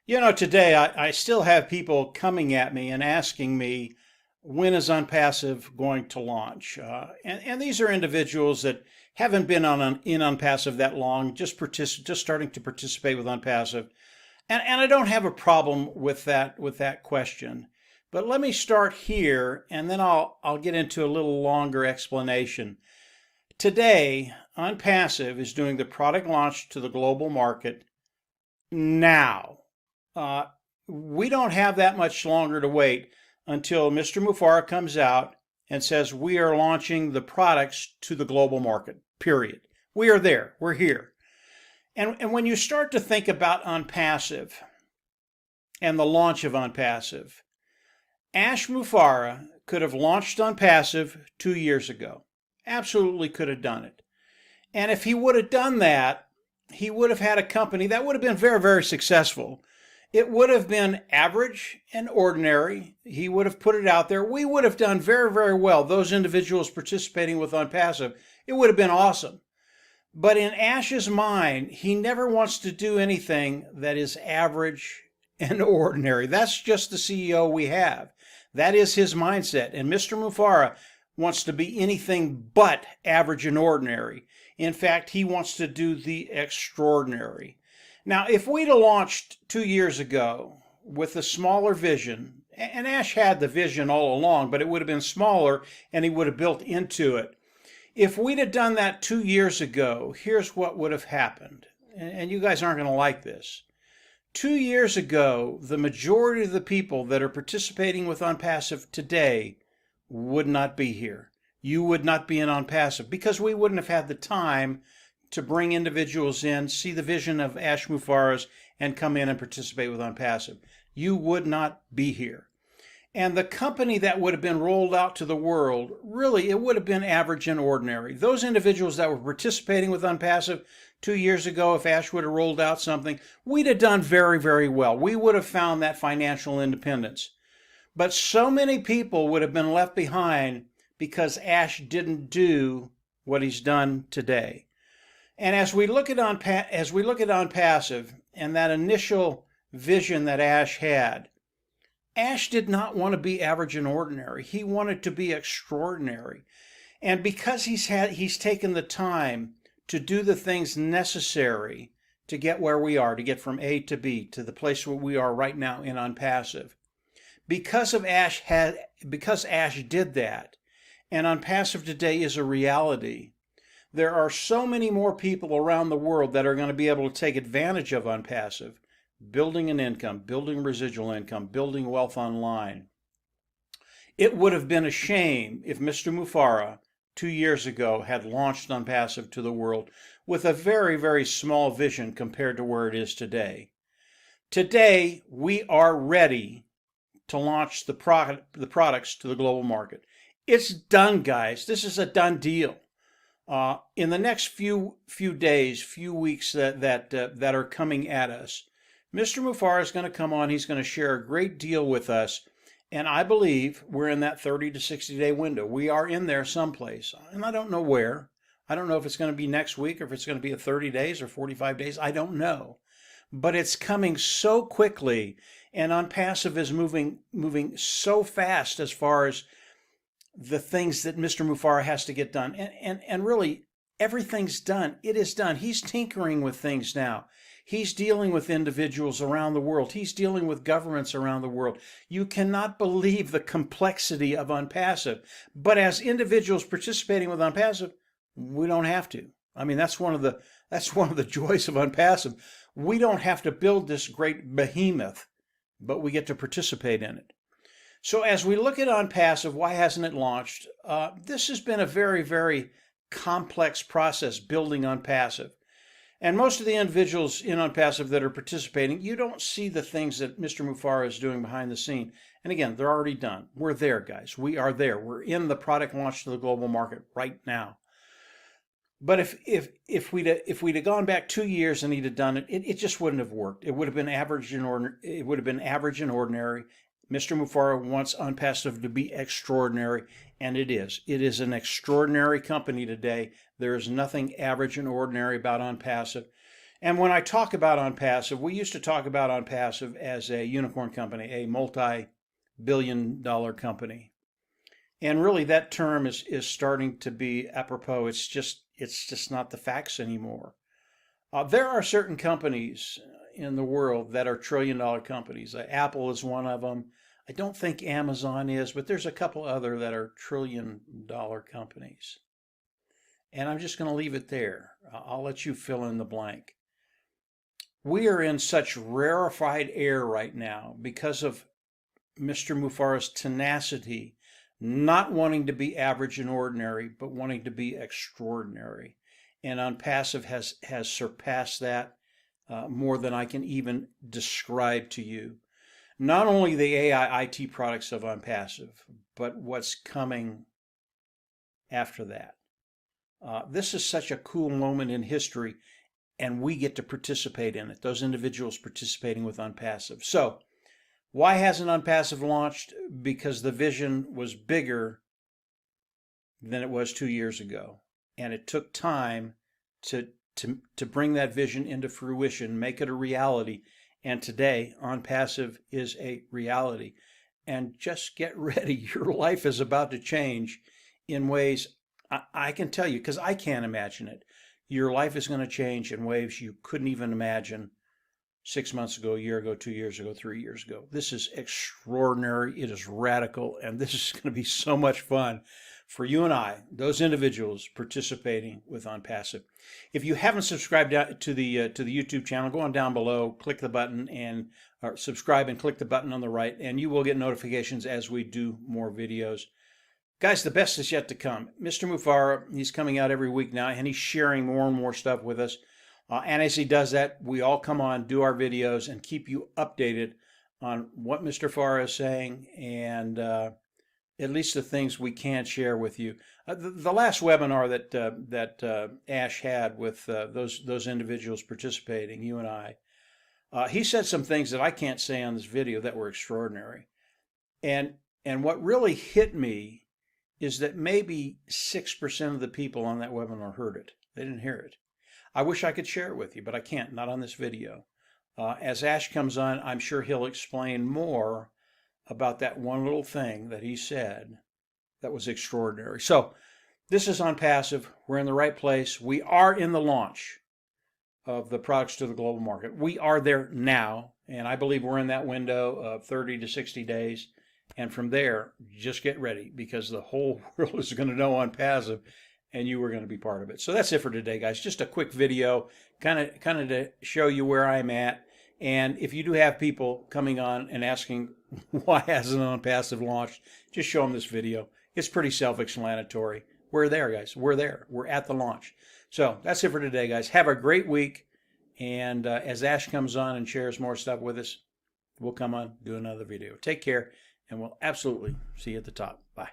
Today I still have people coming at me and asking me, when is OnPassive going to launch? And these are individuals that haven't been in OnPassive that long, just starting to participate with OnPassive. And I don't have a problem with that question. But let me start here, and then I'll get into a little longer explanation. Today, OnPassive is doing the product launch to the global market now. Uh, we don't have that much longer to wait until Mr. Mufara comes out and says we are launching the products to the global market, period. We are there. We're here. And when you start to think about OnPassive and the launch of OnPassive, Ash Mufara could have launched OnPassive 2 years ago. Absolutely could have done it. And if he would have done that, he would have had a company that would have been very, very successful. It would have been average and ordinary. He would have put it out there. We would have done very, very well. Those individuals participating with OnPassive, it would have been awesome. But in Ash's mind, he never wants to do anything that is average and ordinary. That's just the CEO we have. That is his mindset. And Mr. Mufara wants to be anything but average and ordinary. In fact, he wants to do the extraordinary. Now, if we'd have launched 2 years ago with a smaller vision, and Ash had the vision all along, but it would have been smaller and he would have built into it. If we'd have done that 2 years ago, here's what would have happened. And you guys aren't going to like this. 2 years ago, the majority of the people that are participating with OnPassive today would not be here. You would not be in OnPassive because we wouldn't have had the time to bring individuals in, see the vision of Ash Mufara's, and come in and participate with OnPassive. You would not be here. And the company that would have been rolled out to the world, really, it would have been average and ordinary. Those individuals that were participating with OnPassive 2 years ago, if Ash would have rolled out something, we'd have done very, very well. We would have found that financial independence. But so many people would have been left behind because Ash didn't do what he's done today. And as we look at OnPassive and that initial vision that Ash had, Ash did not want to be average and ordinary. He wanted to be extraordinary. And because he's taken the time to do the things necessary to get where we are, to get from A to B, to the place where we are right now in OnPassive. Because Ash did that, and OnPassive today is a reality, there are so many more people around the world that are going to be able to take advantage of OnPassive, building an income, building residual income, building wealth online. It would have been a shame if Mr. Mufara 2 years ago had launched OnPassive to the world with a very, very small vision compared to where it is today. Today, we are ready to launch the products to the global market. It's done, guys. This is a done deal. In the next few days, few weeks that are coming at us, Mr. Mufara is going to come on. He's going to share a great deal with us. And I believe we're in that 30 to 60 day window. We are in there someplace. And I don't know where. I don't know if it's going to be next week or if it's going to be 30 days or 45 days. I don't know. But it's coming so quickly. And OnPassive is moving so fast as far as the things that Mr. Mufara has to get done. And really, everything's done. It is done. He's tinkering with things now. He's dealing with individuals around the world. He's dealing with governments around the world. You cannot believe the complexity of OnPassive. But as individuals participating with OnPassive, we don't have to. I mean, that's one of the joys of OnPassive. We don't have to build this great behemoth, but we get to participate in it. So as we look at OnPassive, why hasn't it launched? This has been a very, very complex process building OnPassive. And most of the individuals in OnPassive that are participating, you don't see the things that Mr. Mufara is doing behind the scene. And again, they're already done. We're there, guys. We are there. We're in the product launch to the global market right now. But if we'd have gone back 2 years and he'd have done it, it just wouldn't have worked. It would have been average and ordinary. Mr. Mufara wants OnPassive to be extraordinary, and it is. It is an extraordinary company today. There is nothing average and ordinary about OnPassive. And when I talk about ONPASSIVE, we used to talk about ONPASSIVE as a unicorn company, a multi-billion-dollar company. And really that term is starting to be apropos. It's just not the facts anymore. There are certain companies in the world that are trillion-dollar companies. Apple is one of them. I don't think Amazon is, but there's a couple other that are trillion-dollar companies. And I'm just going to leave it there. I'll let you fill in the blank. We are in such rarefied air right now because of Mr. Mufara's tenacity, not wanting to be average and ordinary, but wanting to be extraordinary. And ONPASSIVE has surpassed that more than I can even describe to you. Not only the AI IT products of ONPASSIVE, but what's coming after that. This is such a cool moment in history, and we get to participate in it, those individuals participating with ONPASSIVE. So, why hasn't ONPASSIVE launched? Because the vision was bigger than it was 2 years ago. And it took time to bring that vision into fruition, make it a reality. And today, ONPASSIVE is a reality. And just get ready. Your life is about to change in ways I can tell you, because I can't imagine it. Your life is going to change in ways you couldn't even imagine 6 months ago, a year ago, 2 years ago, 3 years ago. This is extraordinary. It is radical. And this is going to be so much fun for you and I, those individuals participating with ONPASSIVE. If you haven't subscribed to the YouTube channel, go on down below, click the button and subscribe and click the button on the right, and you will get notifications as we do more videos. Guys, the best is yet to come. Mr. Mufara, he's coming out every week now, and he's sharing more and more stuff with us. And as he does that, we all come on, do our videos, and keep you updated on what Mr. Mufara is saying, and at least the things we can share with you. The last webinar that Ash had with those individuals participating, you and I, he said some things that I can't say on this video that were extraordinary. And what really hit me is that maybe 6% of the people on that webinar heard it. They didn't hear it. I wish I could share it with you, but I can't, not on this video. As Ash comes on, I'm sure he'll explain more about that one little thing that he said that was extraordinary. So this is ONPASSIVE. We're in the right place. We are in the launch of the products to the global market. We are there now, and I believe we're in that window of 30 to 60 days. And from there, just get ready, because the whole world is going to know ONPASSIVE, and you are going to be part of it. So that's it for today, guys. Just a quick video, kind of to show you where I'm at. And if you do have people coming on and asking why hasn't ONPASSIVE launched, just show them this video. It's pretty self-explanatory. We're there, guys. We're there. We're at the launch. So that's it for today, guys. Have a great week. And as Ash comes on and shares more stuff with us, we'll come on, do another video. Take care. And we'll absolutely see you at the top. Bye.